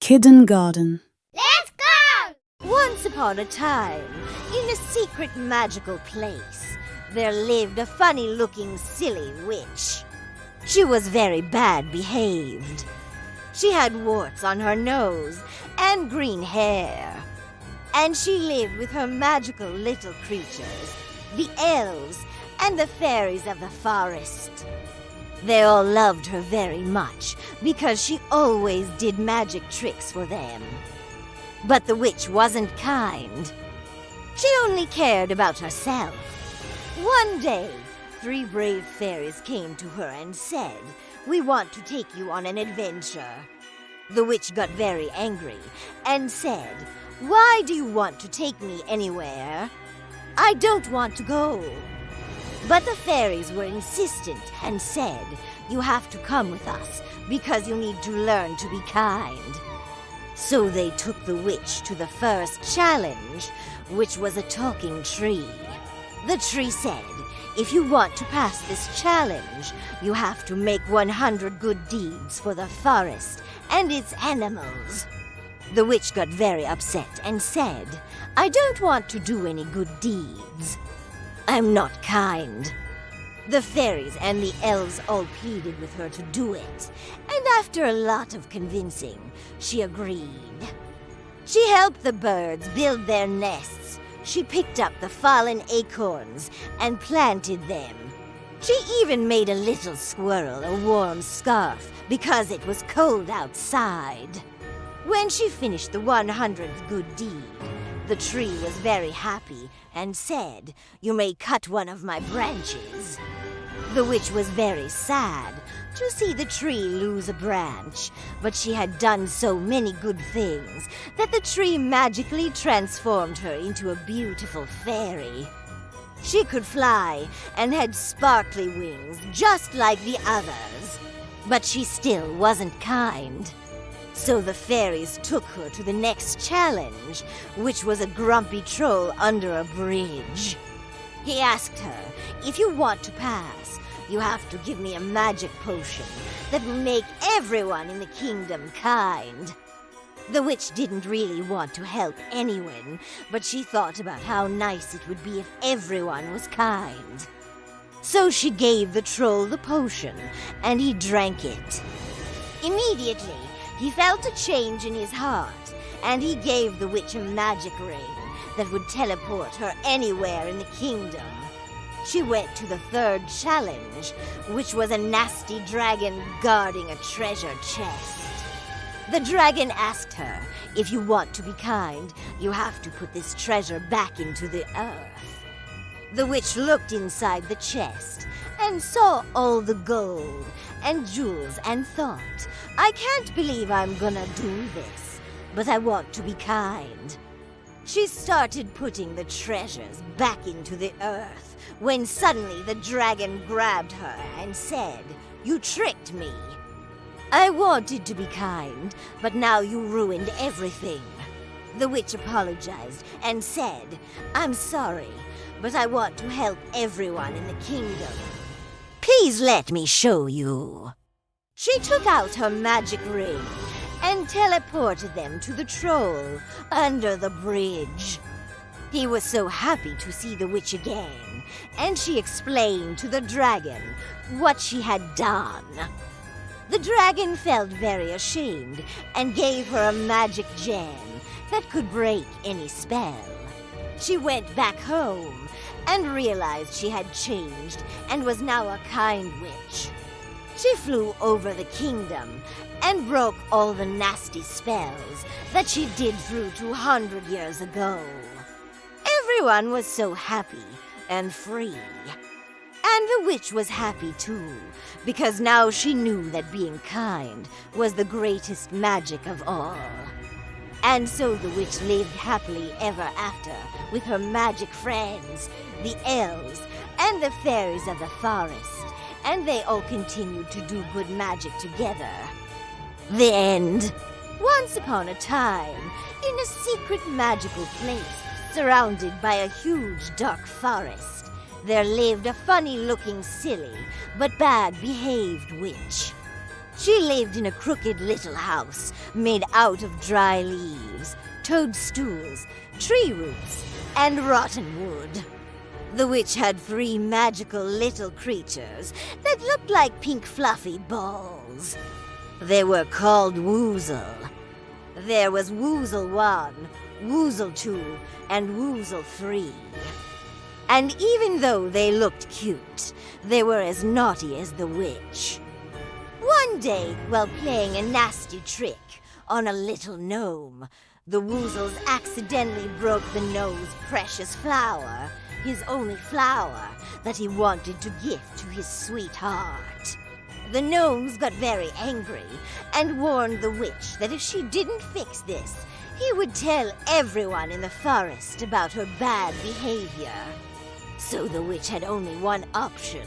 Kidden Garden. Let's go! Once upon a time, in a secret magical place, there lived a funny-looking silly witch. She was very bad behaved. She had warts on her nose and green hair. And she lived with her magical little creatures, the elves and the fairies of the forest. They all loved her very much because she always did magic tricks for them. But the witch wasn't kind. She only cared about herself. One day, 3 brave fairies came to her and said, "We want to take you on an adventure." The witch got very angry and said, "Why do you want to take me anywhere? I don't want to go." But the fairies were insistent and said, "You have to come with us because you need to learn to be kind." So they took the witch to the first challenge, which was a talking tree. The tree said, "If you want to pass this challenge, you have to make 100 good deeds for the forest and its animals." The witch got very upset and said, "I don't want to do any good deeds. I'm not kind." The fairies and the elves all pleaded with her to do it, and after a lot of convincing, she agreed. She helped the birds build their nests. She picked up the fallen acorns and planted them. She even made a little squirrel a warm scarf because it was cold outside. When she finished the 100th good deed, the tree was very happy and said, "You may cut one of my branches." The witch was very sad to see the tree lose a branch, but she had done so many good things that the tree magically transformed her into a beautiful fairy. She could fly and had sparkly wings just like the others, but she still wasn't kind. So the fairies took her to the next challenge, which was a grumpy troll under a bridge. He asked her, "If you want to pass, you have to give me a magic potion that will make everyone in the kingdom kind." The witch didn't really want to help anyone, but she thought about how nice it would be if everyone was kind. So she gave the troll the potion, and he drank it. Immediately, he felt a change in his heart, and he gave the witch a magic ring that would teleport her anywhere in the kingdom. She went to the 3rd challenge, which was a nasty dragon guarding a treasure chest. The dragon asked her, "If you want to be kind, you have to put this treasure back into the earth." The witch looked inside the chest and saw all the gold and jewels and thought, "I can't believe I'm gonna do this, but I want to be kind." She started putting the treasures back into the earth when suddenly the dragon grabbed her and said, "You tricked me. I wanted to be kind, but now you ruined everything." The witch apologized and said, "I'm sorry, but I want to help everyone in the kingdom. Please let me show you." She took out her magic ring and teleported them to the troll under the bridge. He was so happy to see the witch again, and she explained to the dragon what she had done. The dragon felt very ashamed and gave her a magic gem that could break any spell. She went back home and realized she had changed and was now a kind witch. She flew over the kingdom and broke all the nasty spells that she did through 200 years ago. Everyone was so happy and free. And the witch was happy too, because now she knew that being kind was the greatest magic of all. And so the witch lived happily ever after with her magic friends, the elves, and the fairies of the forest, and they all continued to do good magic together. The end. Once upon a time, in a secret magical place surrounded by a huge dark forest, there lived a funny-looking silly but bad-behaved witch. She lived in a crooked little house made out of dry leaves, toadstools, tree roots, and rotten wood. The witch had 3 magical little creatures that looked like pink fluffy balls. They were called Woozle. There was Woozle 1, Woozle 2, and Woozle 3. And even though they looked cute, they were as naughty as the witch. One day, while playing a nasty trick on a little gnome, the Woozles accidentally broke the gnome's precious flower, his only flower that he wanted to give to his sweetheart. The gnomes got very angry and warned the witch that if she didn't fix this, he would tell everyone in the forest about her bad behavior. So the witch had only one option: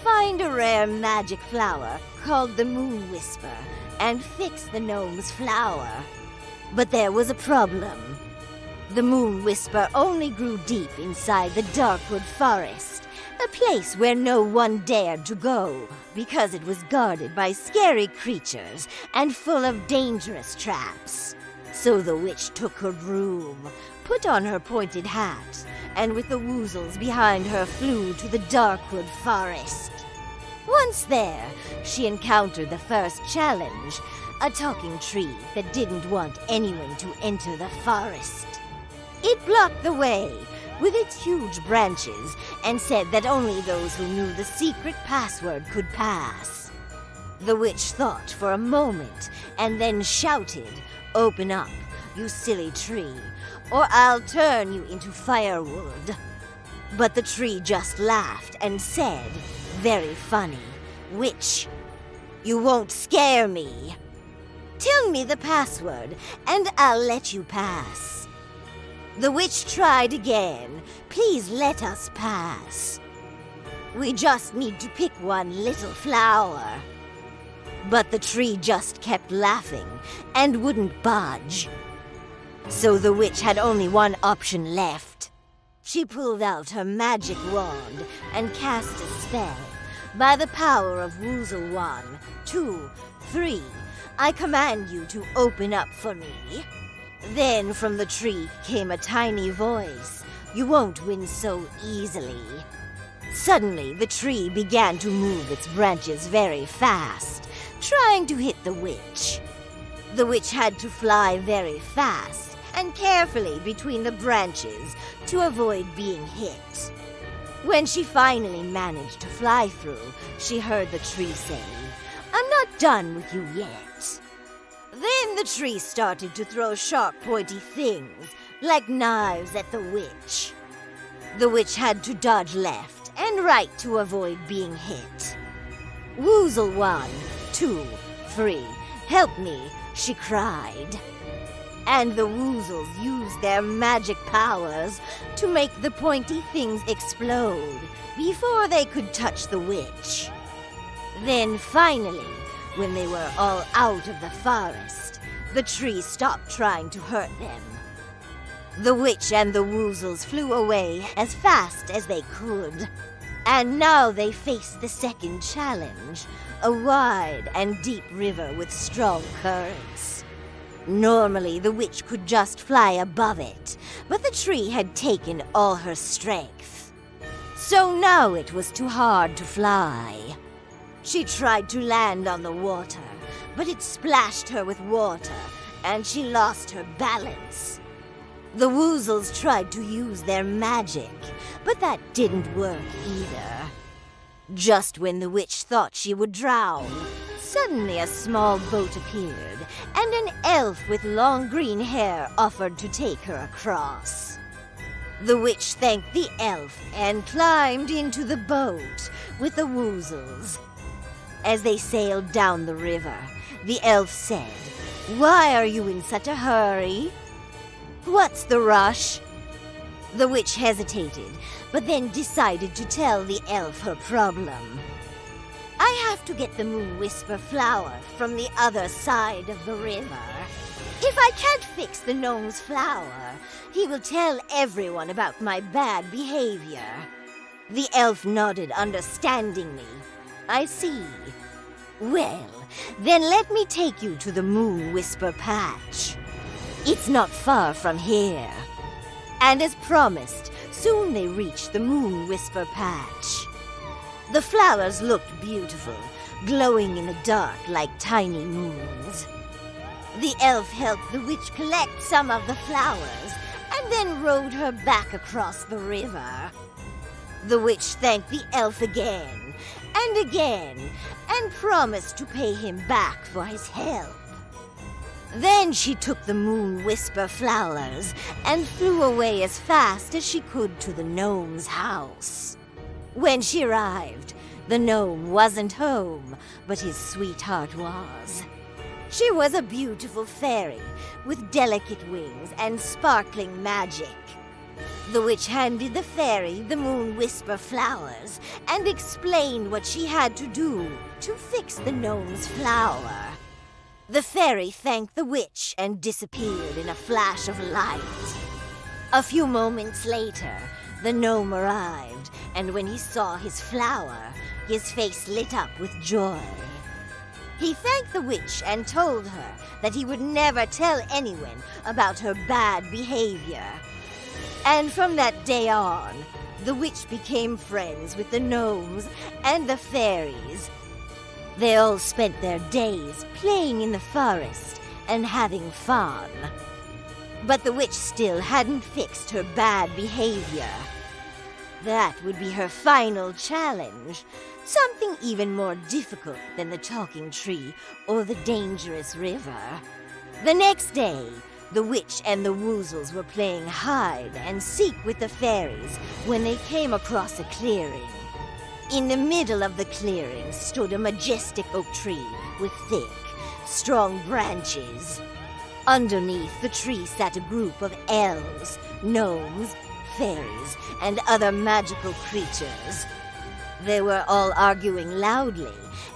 find a rare magic flower called the Moon Whisper and fix the gnome's flower. But there was a problem. The Moon Whisper only grew deep inside the darkwood forest, a place where no one dared to go because it was guarded by scary creatures and full of dangerous traps. So the witch took her broom, put on her pointed hat, and with the Woozles behind her flew to the darkwood forest. Once there, she encountered the first challenge, a talking tree that didn't want anyone to enter the forest. It blocked the way with its huge branches and said that only those who knew the secret password could pass. The witch thought for a moment and then shouted, "Open up, you silly tree, or I'll turn you into firewood." But the tree just laughed and said, very funny, "Witch, you won't scare me. Tell me the password and I'll let you pass." The witch tried again. "Please let us pass. We just need to pick one little flower." But the tree just kept laughing and wouldn't budge. So the witch had only one option left. She pulled out her magic wand and cast a spell. "By the power of Woozle 1, 2, 3, I command you to open up for me." Then from the tree came a tiny voice. "You won't win so easily." Suddenly, the tree began to move its branches very fast, trying to hit the witch. The witch had to fly very fast and carefully between the branches to avoid being hit. When she finally managed to fly through, she heard the tree say, "I'm not done with you yet." Then the tree started to throw sharp, pointy things, like knives, at the witch. The witch had to dodge left and right to avoid being hit. "Woozle 1, 2, 3, help me," she cried. And the Woozles used their magic powers to make the pointy things explode before they could touch the witch. Then finally, when they were all out of the forest, the tree stopped trying to hurt them. The witch and the Woozles flew away as fast as they could. And now they faced the second challenge, a wide and deep river with strong currents. Normally, the witch could just fly above it, but the tree had taken all her strength. So now it was too hard to fly. She tried to land on the water, but it splashed her with water, and she lost her balance. The Woozles tried to use their magic, but that didn't work either. Just when the witch thought she would drown, suddenly a small boat appeared, and an elf with long green hair offered to take her across. The witch thanked the elf and climbed into the boat with the Woozles. As they sailed down the river, the elf said, "Why are you in such a hurry? What's the rush?" The witch hesitated, but then decided to tell the elf her problem. "I have to get the Moon Whisper flower from the other side of the river. If I can't fix the gnome's flower, he will tell everyone about my bad behavior." The elf nodded understandingly. "I see. Well, then let me take you to the Moon Whisper Patch. It's not far from here. And as promised, soon they reached the Moon Whisper Patch. The flowers looked beautiful, glowing in the dark like tiny moons. The elf helped the witch collect some of the flowers and then rowed her back across the river. The witch thanked the elf again and again and promised to pay him back for his help. Then she took the Moon Whisper flowers and flew away as fast as she could to the gnome's house. When she arrived, the gnome wasn't home, but his sweetheart was. She was a beautiful fairy with delicate wings and sparkling magic. The witch handed the fairy the Moon Whisper flowers and explained what she had to do to fix the gnome's flower. The fairy thanked the witch and disappeared in a flash of light. A few moments later, the gnome arrived, and when he saw his flower, his face lit up with joy. He thanked the witch and told her that he would never tell anyone about her bad behavior. And from that day on, the witch became friends with the gnomes and the fairies. They all spent their days playing in the forest and having fun. But the witch still hadn't fixed her bad behavior. That would be her final challenge, something even more difficult than the talking tree or the dangerous river. The next day, the witch and the woozles were playing hide and seek with the fairies when they came across a clearing. In the middle of the clearing stood a majestic oak tree with thick, strong branches. Underneath the tree sat a group of elves, gnomes, fairies, and other magical creatures. They were all arguing loudly,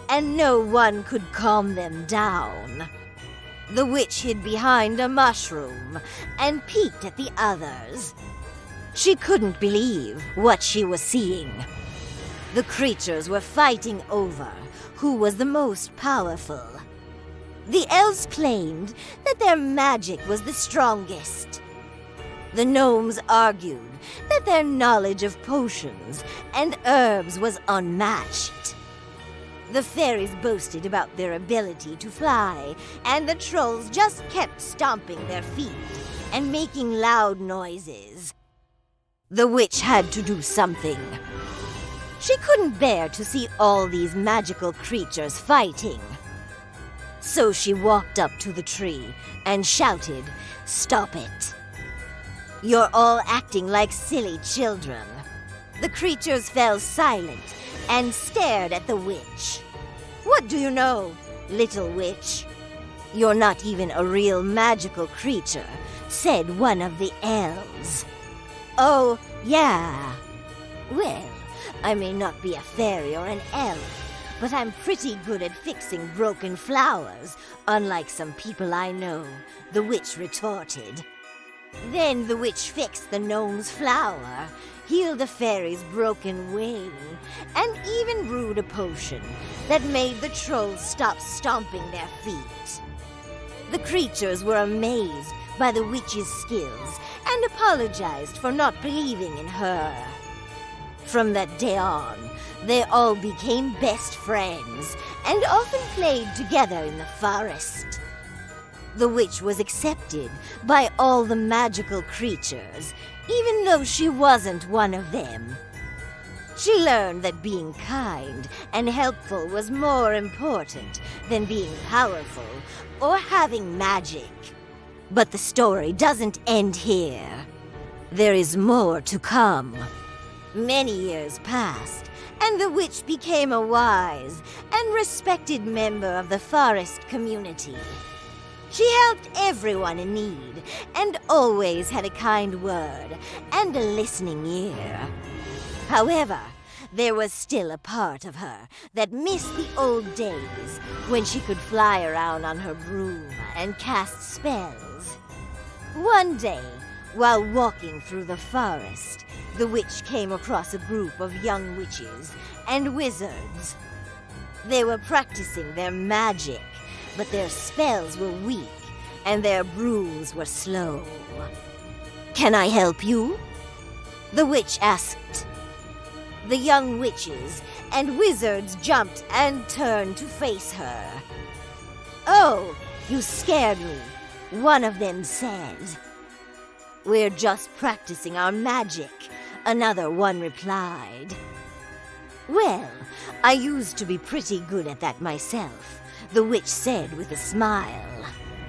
and no one could calm them down. The witch hid behind a mushroom and peeked at the others. She couldn't believe what she was seeing. The creatures were fighting over who was the most powerful. The elves claimed that their magic was the strongest. The gnomes argued that their knowledge of potions and herbs was unmatched. The fairies boasted about their ability to fly, and the trolls just kept stomping their feet and making loud noises. The witch had to do something. She couldn't bear to see all these magical creatures fighting. So she walked up to the tree and shouted, "Stop it! You're all acting like silly children." The creatures fell silent and stared at the witch. "What do you know, little witch? You're not even a real magical creature," said one of the elves. "Oh, yeah. Well, I may not be a fairy or an elf, but I'm pretty good at fixing broken flowers, unlike some people I know," the witch retorted. Then the witch fixed the gnome's flower, healed the fairy's broken wing, and even brewed a potion that made the trolls stop stomping their feet. The creatures were amazed by the witch's skills and apologized for not believing in her. From that day on, they all became best friends and often played together in the forest. The witch was accepted by all the magical creatures, even though she wasn't one of them. She learned that being kind and helpful was more important than being powerful or having magic. But the story doesn't end here. There is more to come. Many years passed, and the witch became a wise and respected member of the forest community. She helped everyone in need and always had a kind word and a listening ear. However, there was still a part of her that missed the old days when she could fly around on her broom and cast spells. One day, while walking through the forest, the witch came across a group of young witches and wizards. They were practicing their magic, but their spells were weak, and their brews were slow. "Can I help you?" the witch asked. The young witches and wizards jumped and turned to face her. "Oh, you scared me," one of them said. "We're just practicing our magic," another one replied. "Well, I used to be pretty good at that myself," the witch said with a smile.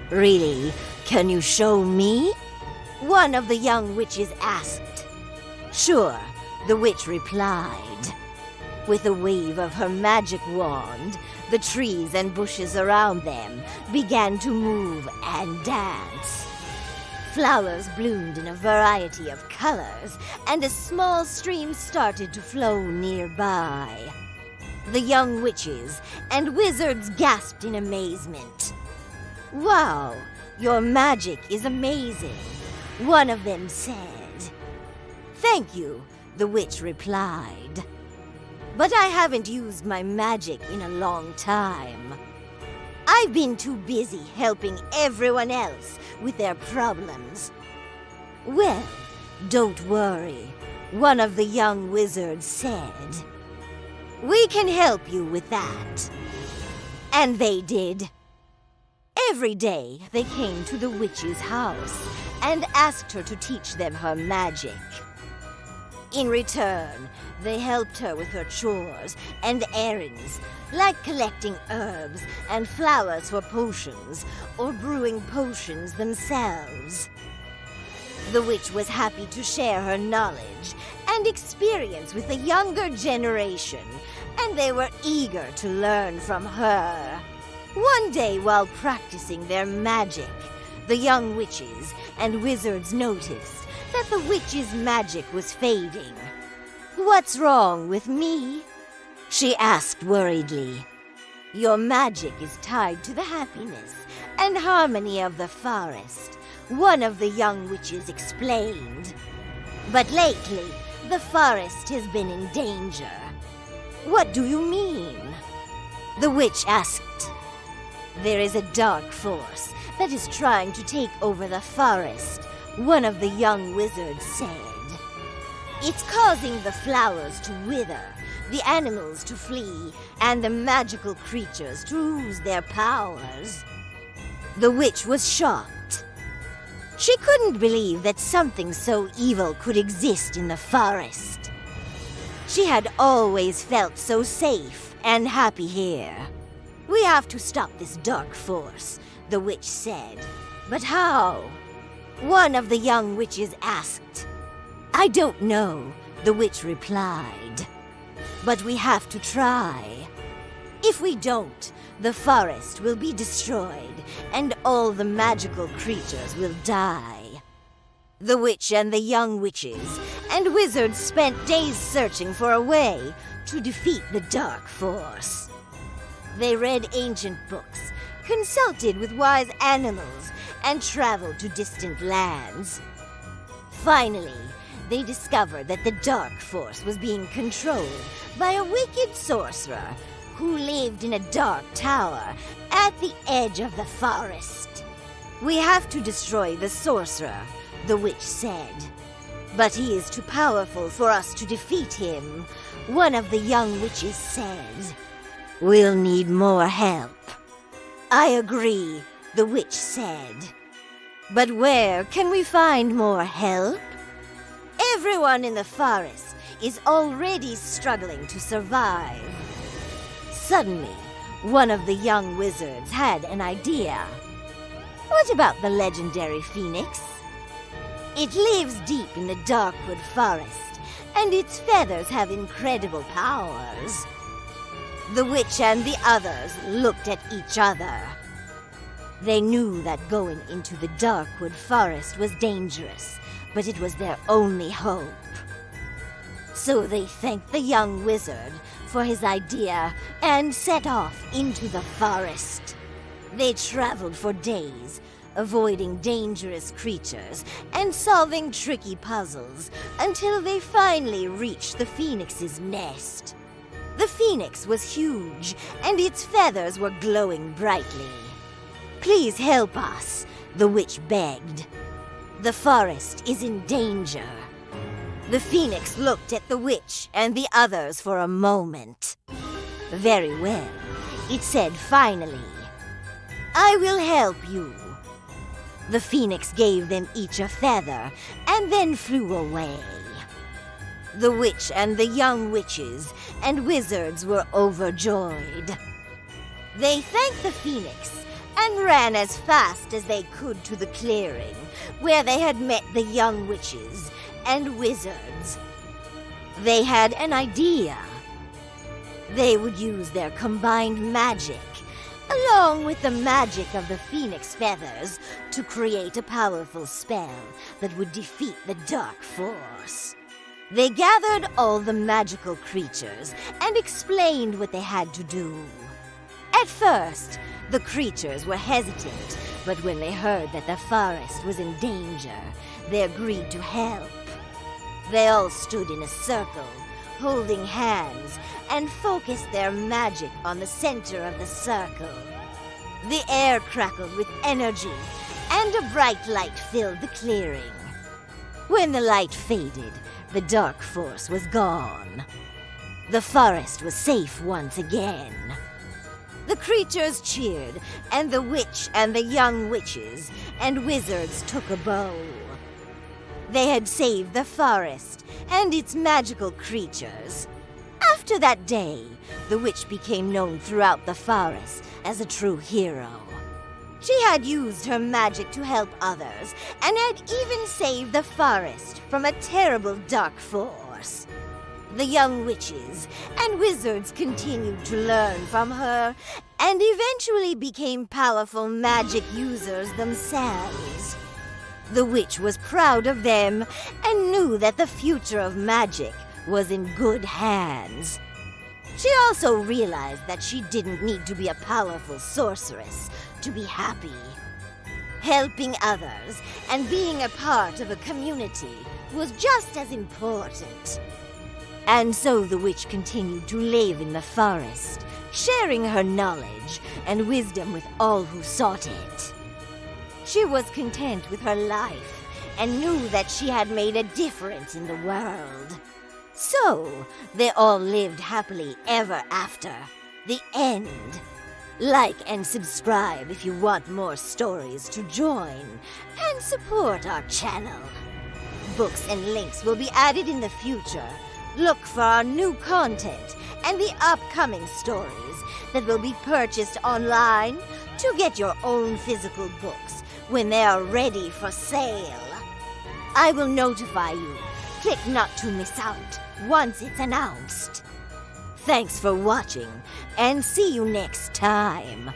"Really? Can you show me?" one of the young witches asked. "Sure," the witch replied. With a wave of her magic wand, the trees and bushes around them began to move and dance. Flowers bloomed in a variety of colors, and a small stream started to flow nearby. The young witches and wizards gasped in amazement. "Wow, your magic is amazing," one of them said. "Thank you," the witch replied. "But I haven't used my magic in a long time. I've been too busy helping everyone else with their problems." "Well, don't worry," one of the young wizards said. "We can help you with that." And they did. Every day they came to the witch's house and asked her to teach them her magic. In return, they helped her with her chores and errands, like collecting herbs and flowers for potions, or brewing potions themselves. The witch was happy to share her knowledge and experience with the younger generation, and they were eager to learn from her. One day, while practicing their magic, the young witches and wizards noticed that the witch's magic was fading. "What's wrong with me?" she asked worriedly. "Your magic is tied to the happiness and harmony of the forest," one of the young witches explained. "But lately, the forest has been in danger." "What do you mean?" the witch asked. "There is a dark force that is trying to take over the forest," one of the young wizards said. "It's causing the flowers to wither, the animals to flee, and the magical creatures to lose their powers." The witch was shocked. She couldn't believe that something so evil could exist in the forest. She had always felt so safe and happy here. "We have to stop this dark force," the witch said. "But how?" one of the young witches asked. "I don't know," the witch replied. "But we have to try. If we don't, the forest will be destroyed, and all the magical creatures will die." The witch and the young witches and wizards spent days searching for a way to defeat the dark force. They read ancient books, consulted with wise animals, and traveled to distant lands. Finally, they discovered that the dark force was being controlled by a wicked sorcerer who lived in a dark tower at the edge of the forest. "We have to destroy the sorcerer," the witch said. "But he is too powerful for us to defeat him," one of the young witches said. "We'll need more help." "I agree," the witch said. "But where can we find more help? Everyone in the forest is already struggling to survive." Suddenly, one of the young wizards had an idea. "What about the legendary phoenix? It lives deep in the darkwood forest, and its feathers have incredible powers." The witch and the others looked at each other. They knew that going into the darkwood forest was dangerous, but it was their only hope. So they thanked the young wizard for his idea and set off into the forest. They traveled for days, avoiding dangerous creatures and solving tricky puzzles until they finally reached the phoenix's nest. The phoenix was huge, and its feathers were glowing brightly. "Please help us," the witch begged. "The forest is in danger." The phoenix looked at the witch and the others for a moment. "Very well," it said finally. "I will help you." The phoenix gave them each a feather and then flew away. The witch and the young witches and wizards were overjoyed. They thanked the phoenix and ran as fast as they could to the clearing where they had met the young witches and wizards. They had an idea. They would use their combined magic, along with the magic of the phoenix feathers, to create a powerful spell that would defeat the dark force. They gathered all the magical creatures and explained what they had to do. At first, the creatures were hesitant, but when they heard that the forest was in danger, they agreed to help. They all stood in a circle, holding hands, and focused their magic on the center of the circle. The air crackled with energy, and a bright light filled the clearing. When the light faded, the dark force was gone. The forest was safe once again. The creatures cheered, and the witch and the young witches and wizards took a bow. They had saved the forest and its magical creatures. After that day, the witch became known throughout the forest as a true hero. She had used her magic to help others and had even saved the forest from a terrible dark force. The young witches and wizards continued to learn from her and eventually became powerful magic users themselves. The witch was proud of them and knew that the future of magic was in good hands. She also realized that she didn't need to be a powerful sorceress to be happy. Helping others and being a part of a community was just as important. And so the witch continued to live in the forest, sharing her knowledge and wisdom with all who sought it. She was content with her life and knew that she had made a difference in the world. So, they all lived happily ever after. The end. Like and subscribe if you want more stories to join and support our channel. Books and links will be added in the future. Look for our new content and the upcoming stories that will be purchased online to get your own physical books when they are ready for sale. I will notify you. Click not to miss out once it's announced. Thanks for watching, and see you next time.